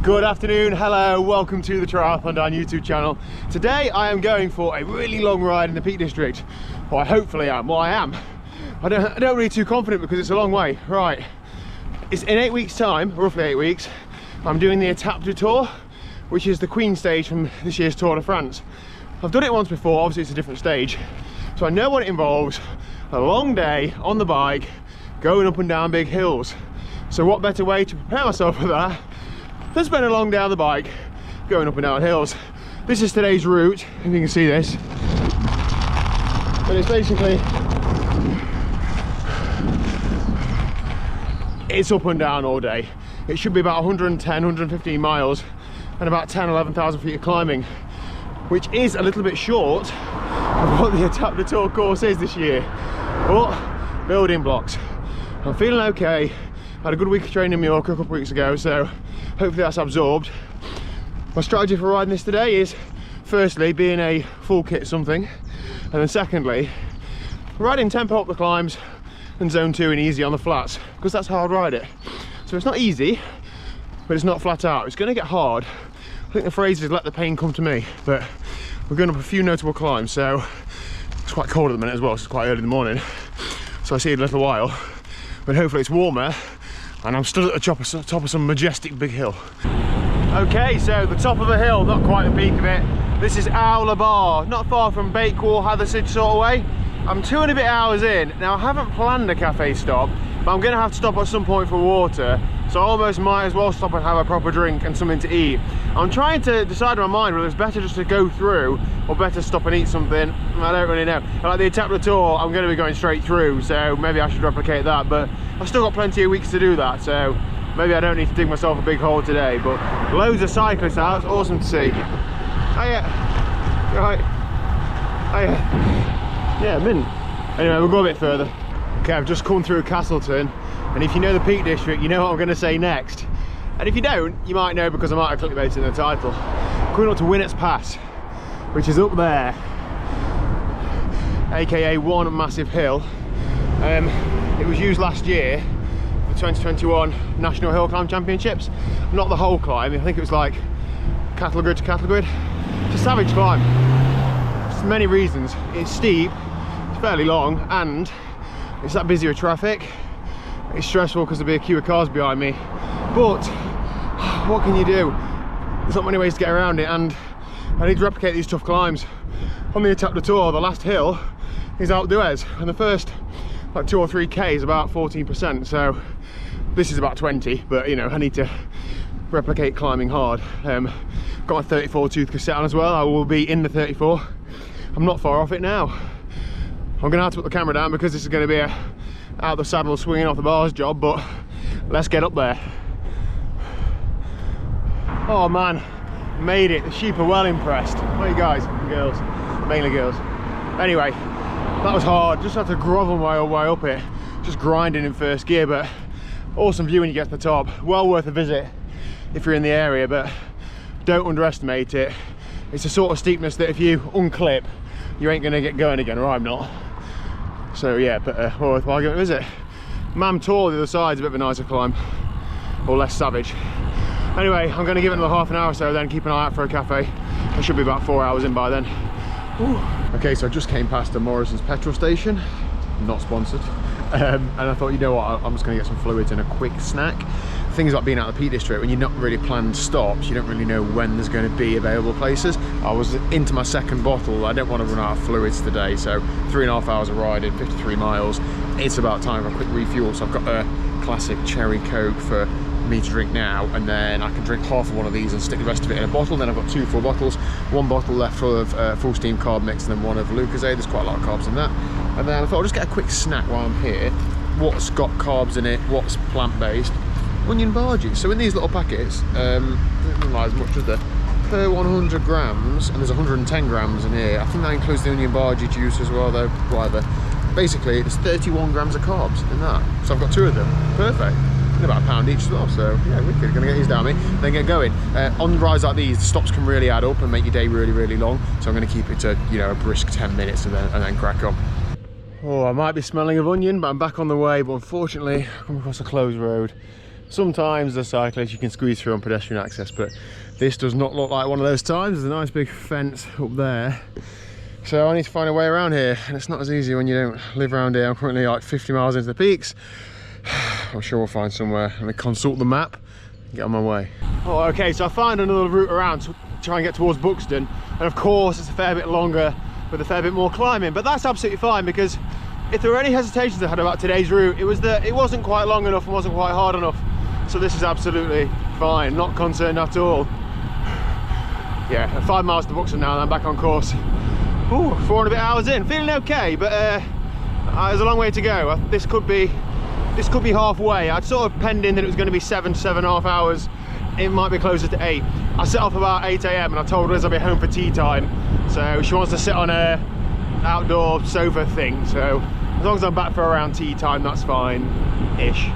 Good afternoon, hello, welcome to the TriathlonDan YouTube channel. Today I am going for a really long ride in the Peak District. Well, I hopefully am. Well, I am. I don't really too confident because it's a long way. Right, it's in 8 weeks time, roughly 8 weeks. I'm doing the detours, which is the Queen stage from this year's Tour de France. I've done it once before, obviously it's a different stage. So I know what it involves, a long day on the bike, going up and down big hills. So what better way to prepare myself for that than spend a long day on the bike, going up and down hills. This is today's route, if you can see this. But it's basically, it's up and down all day. It should be about 110, 115 miles and about 10, 11,000 feet of climbing, which is a little bit short of what the detours course is this year. But building blocks. I'm feeling okay. I had a good week of training in Mallorca a couple of weeks ago, so hopefully that's absorbed. My strategy for riding this today is, firstly, being a full kit something, and then secondly, riding tempo up the climbs and zone 2 and easy on the flats, because that's how I'd ride it. So it's not easy, but it's not flat out. It's going to get hard. I think the phrase is let the pain come to me, but we're going up a few notable climbs, so it's quite cold at the minute as well, so it's quite early in the morning, so I see it in a little while, but hopefully it's warmer and I'm stood at the top of some majestic big hill. Okay, so the top of a hill, not quite the peak of it. This is Aula Bar, not far from Bakewell, Hathersage sort of way. I'm 2 and a bit hours in. Now I haven't planned a cafe stop, but I'm gonna have to stop at some point for water, so I almost might as well stop and have a proper drink and something to eat. I'm trying to decide in my mind whether it's better just to go through or better stop and eat something. I don't really know. Like the detours, I'm going to be going straight through, so maybe I should replicate that, but I've still got plenty of weeks to do that, so maybe I don't need to dig myself a big hole today. But loads of cyclists out, it's awesome to see. Hiya. Right. Hiya. Yeah, mint. Anyway, we'll go a bit further. Okay, I've just come through Castleton, and if you know the Peak District, you know what I'm going to say next. And if you don't, you might know because I might have clickbaited in the title. Coming up to Winnats Pass, which is up there, aka one massive hill. It was used last year for 2021 National Hill Climb Championships. Not the whole climb, I think it was like cattle grid to cattle grid. It's a savage climb. For many reasons. It's steep, it's fairly long, and it's that busy with traffic. It's stressful because there'll be a queue of cars behind me. But what can you do? There's not many ways to get around it, and I need to replicate these tough climbs. On the detours, the last hill is Alpe d'Huez, and the first like 2 or 3k is about 14%, so this is about 20, but you know, I need to replicate climbing hard. Got my 34 tooth cassette on as well. I will be in the 34. I'm not far off it now. I'm gonna have to put the camera down because this is gonna be a out the saddle swinging off the bars job, but let's get up there. Oh man, made it. The sheep are well impressed. What are you guys and girls? Mainly girls. Anyway, that was hard. Just had to grovel my way up it, just grinding in first gear, but awesome view when you get to the top. Well worth a visit if you're in the area, but don't underestimate it. It's the sort of steepness that if you unclip, you ain't gonna get going again, or I'm not. So yeah, but well worthwhile going to visit. Mam Tor, the other side's a bit of a nicer climb, or less savage. Anyway, I'm going to give it another half an hour or so, then keep an eye out for a cafe. I should be about 4 hours in by then. Ooh. Okay, so I just came past a Morrison's petrol station, not sponsored, and I thought, you know what, I'm just going to get some fluids and a quick snack. Things like being out of the Peak District, when you're not really planned stops, you don't really know when there's going to be available places. I was into my second bottle. I don't want to run out of fluids today, so 3.5 hours of riding, 53 miles. It's about time for a quick refuel, so I've got a classic cherry Coke for me to drink now, and then I can drink half of one of these and stick the rest of it in a bottle. Then I've got 2 full bottles, 1 bottle left full of full steam carb mix, and then 1 of Lucozade. There's quite a lot of carbs in that. And then I thought I'll just get a quick snack while I'm here. What's got carbs in it, what's plant-based? Onion bar juice. So in these little packets, don't realise as much as there, per 100 grams, and there's 110 grams in here. I think that includes the onion bar juice as well, though, whatever. Basically, there's 31 grams of carbs in that. So I've got 2 of them. Perfect. And about £1 each as well, so yeah, wicked. Gonna get these down me, then get going. On rides like these, the stops can really add up and make your day really, really long. So I'm gonna keep it to, you know, a brisk 10 minutes and then crack on. Oh, I might be smelling of onion, but I'm back on the way. But unfortunately, I come across a closed road. Sometimes the cyclists you can squeeze through on pedestrian access, but this does not look like one of those times. There's a nice big fence up there. So I need to find a way around here, and it's not as easy when you don't live around here. I'm currently like 50 miles into the peaks. I'm sure we'll find somewhere. I'm gonna consult the map and get on my way. Oh, okay, so I found another route around to try and get towards Buxton. And of course, it's a fair bit longer with a fair bit more climbing, but that's absolutely fine, because if there were any hesitations I had about today's route, it was that it wasn't quite long enough and wasn't quite hard enough. So this is absolutely fine, not concerned at all. Yeah, 5 miles to Buxton now and I'm back on course. Ooh, 4 and a bit hours in, feeling okay, but there's a long way to go. This could be halfway. I'd sort of penned in that it was going to be 7 to 7.5 hours. It might be closer to 8. I set off about 8 AM and I told Liz I'll be home for tea time. So she wants to sit on a outdoor sofa thing. So as long as I'm back for around tea time, that's fine-ish.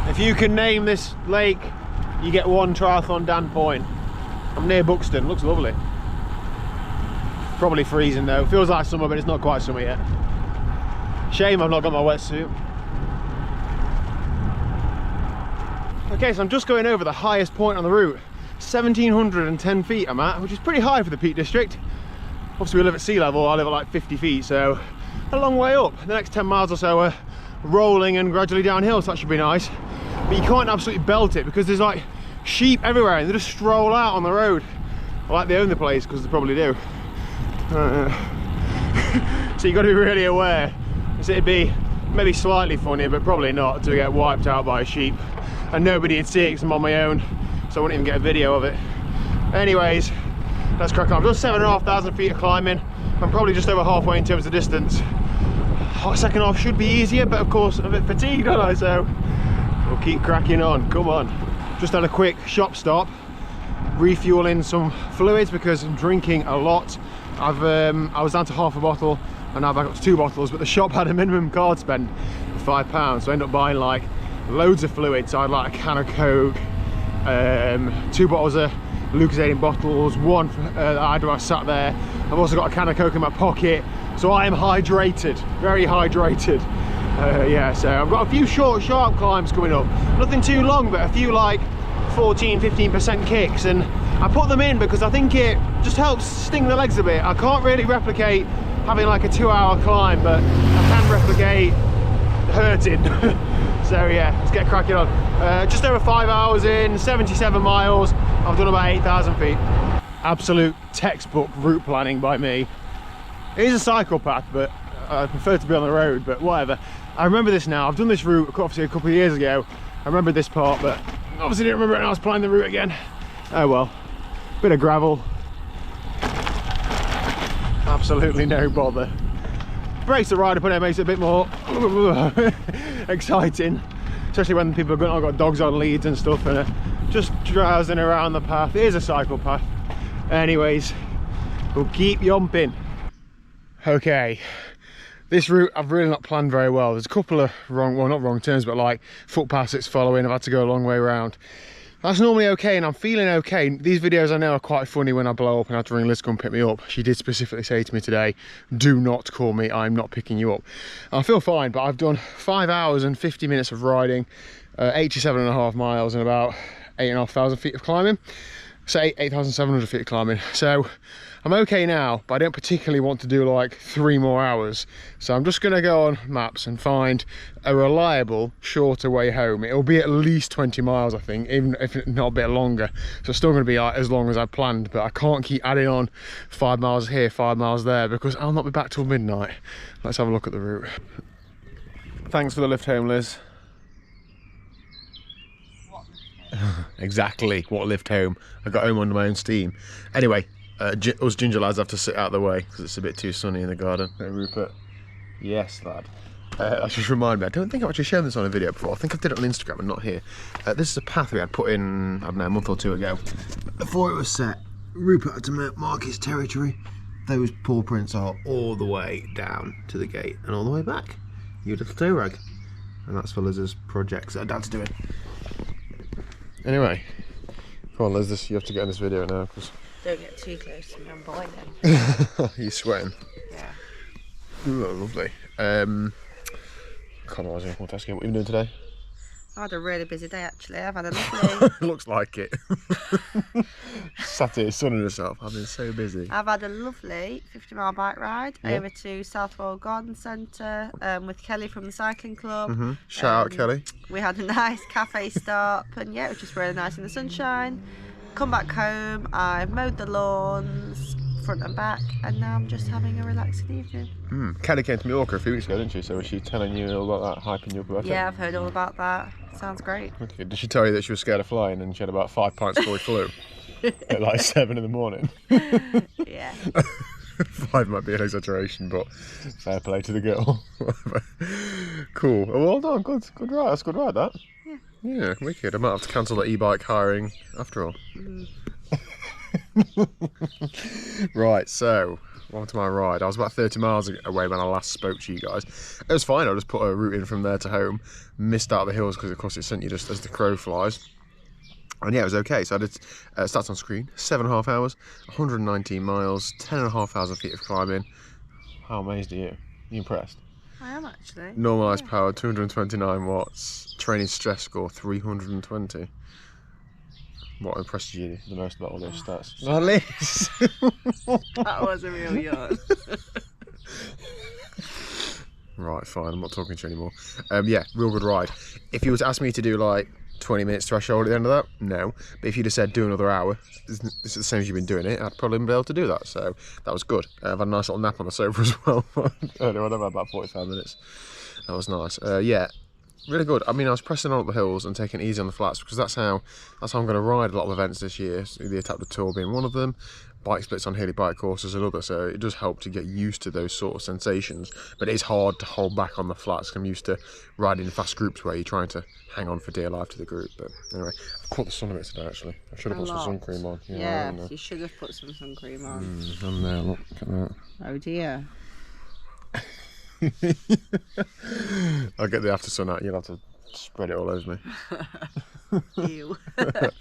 If you can name this lake, you get 1 TriathlonDan point. I'm near Buxton, looks lovely. Probably freezing though, feels like summer but it's not quite summer yet. Shame I've not got my wetsuit. Okay, so I'm just going over the highest point on the route. 1,710 feet I'm at, which is pretty high for the Peak District. Obviously we live at sea level, I live at like 50 feet, so a long way up. The next 10 miles or so are rolling and gradually downhill, so that should be nice. But you can't absolutely belt it because there's like sheep everywhere and they just stroll out on the road. I like they own the place, because they probably do. So you got to be really aware. So it'd be maybe slightly funny, but probably not, to get wiped out by a sheep. And nobody would see it because I'm on my own, so I wouldn't even get a video of it. Anyways, let's crack on. I've done 7,500 feet of climbing. I'm probably just over halfway in terms of distance. Second half should be easier, but of course I'm a bit fatigued, aren't I? So we'll keep cracking on. Come on. Just had a quick shop stop, refueling some fluids because I'm drinking a lot. I was down to half a bottle and now I've got 2 bottles, but the shop had a minimum card spend of £5, so I ended up buying like loads of fluids. So I had like a can of Coke, 2 bottles of Lucozade bottles, 1 I sat there. I've also got a can of Coke in my pocket, so I am hydrated, very hydrated. Yeah, so I've got a few short, sharp climbs coming up. Nothing too long, but a few like 14-15% kicks, and I put them in because I think it just helps sting the legs a bit. I can't really replicate having like a 2-hour climb, but I can replicate hurting. So yeah, let's get cracking on. Just over 5 hours in, 77 miles. I've done about 8,000 feet. Absolute textbook route planning by me. It is a cycle path, but I prefer to be on the road, but whatever. I remember this now. I've done this route obviously a couple of years ago. I remember this part, but obviously didn't remember it when I was planning the route again. Oh well. Bit of gravel. Absolutely no bother. Breaks the ride up and it makes it a bit more exciting. Especially when people have got dogs on leads and stuff and are just drowsing around the path. It is a cycle path. Anyways, we'll keep yomping. Okay, this route I've really not planned very well. There's a couple of wrong, well not wrong turns, but like footpaths it's following. I've had to go a long way around. That's normally okay and I'm feeling okay. These videos I know are quite funny when I blow up and I have to ring Liz to come pick me up. She did specifically say to me today, do not call me, I'm not picking you up. I feel fine, but I've done 5 hours and 50 minutes of riding, 87.5 miles and about 8,500 feet of climbing. So 8,700 feet of climbing. So I'm okay now, but I don't particularly want to do like 3 more hours. So I'm just gonna go on maps and find a reliable, shorter way home. It'll be at least 20 miles, I think, even if not a bit longer. So it's still gonna be like as long as I planned, but I can't keep adding on 5 miles here, 5 miles there, because I'll not be back till midnight. Let's have a look at the route. Thanks for the lift home, Liz. Exactly what lift home. I got home under my own steam. Anyway, Us ginger lads have to sit out of the way because it's a bit too sunny in the garden. Hey, Rupert. Yes, lad. I just remind me, I don't think I've actually shown this on a video before. I think I did it on Instagram and not here. This is a path we had put in, I don't know, a month or two ago. Before it was set, Rupert had to mark his territory. Those paw prints are all the way down to the gate and all the way back. Your little toe rag. And that's for Liz's projects that Dad's doing. Anyway, come on Liz, you have to get in this video now. Cause... Don't get too close to me, I'm boiling. Are you sweating? Yeah. Ooh, lovely. Can't remember what I was going to ask you. What have you been doing today? I had a really busy day actually. I've had a lovely... Looks like it. Sat here sunning herself. I've been so busy. I've had a lovely 50-mile bike ride over to Southwell Garden Centre with Kelly from the cycling club. Shout out Kelly. We had a nice cafe stop and yeah, it was just really nice in the sunshine. Come back home, I've mowed the lawns front and back and now I'm just having a relaxing evening. Kelly came to Mallorca a few weeks ago, didn't she? So was she telling you all about that, hyping you up about it? Yeah, I've heard all about that. Sounds great. Okay. Did she tell you that she was scared of flying and she had about 5 pints before we flew? At like 7 in the morning? Yeah. 5 might be an exaggeration, but fair play to the girl. Cool. Oh, well done. Good ride. That's a good ride, that. Yeah. Yeah, wicked. I might have to cancel the e-bike hiring after all. Right, so on to my ride. I was about 30 miles away when I last spoke to you guys. It was fine. I just put a route in from there to home. Missed out the hills because of course it sent you just as the crow flies. And yeah, it was okay. So I did stats on screen, 7.5 hours, 119 miles, 10,500 feet of climbing. How amazed are you? Are you impressed? I am actually. Normalised power, 229 watts. Training stress score, 320. What impressed you the most about all those stats? Oh, Liz! That was a real yawn. Right, fine, I'm not talking to you anymore. Yeah, real good ride. If you was to ask me to do like 20 minutes threshold at the end of that, no. But if you'd have said do another hour, this is the same as you've been doing it, I'd probably be able to do that. So that was good. I've had a nice little nap on the sofa as well. Earlier on, I've had about 45 minutes. That was nice. Yeah, really good. I mean, I was pressing on up the hills and taking it easy on the flats because that's how I'm going to ride a lot of events this year. So the Attack the Tour being one of them, bike splits on hilly bike courses another. So it does help to get used to those sort of sensations. But it is hard to hold back on the flats. I'm used to riding in fast groups where you're trying to hang on for dear life to the group. But anyway, I've caught the sun a bit today actually. I should have put some sun cream on. Yeah, you should have put some sun cream on. I'm there, look at that. Oh dear. I'll get the after sun out, you'll have to spread it all over me. Ew. I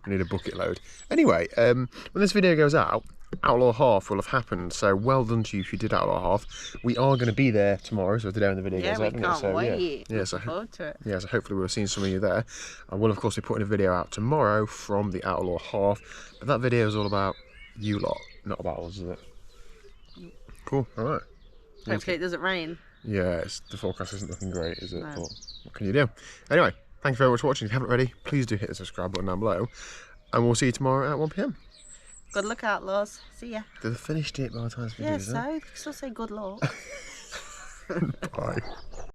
need a bucket load. Anyway, when this video goes out, Outlaw Half will have happened, so well done to you if you did Outlaw Half. We are going to be there tomorrow, so today when the video goes out, we can't wait. Yeah, so forward to it. Yeah, so hopefully we'll have seen some of you there. I will of course be putting a video out tomorrow from the Outlaw Half, but that video is all about you lot, not about us, is it? Cool, alright. Hopefully it doesn't rain. Yeah, the forecast isn't looking great, is it? No. But what can you do? Anyway, thank you very much for watching. If you haven't already, please do hit the subscribe button down below. And we'll see you tomorrow at 1 PM. Good luck, Outlaws. See ya. They've finished it by the time this video is so they can still say good luck. Bye.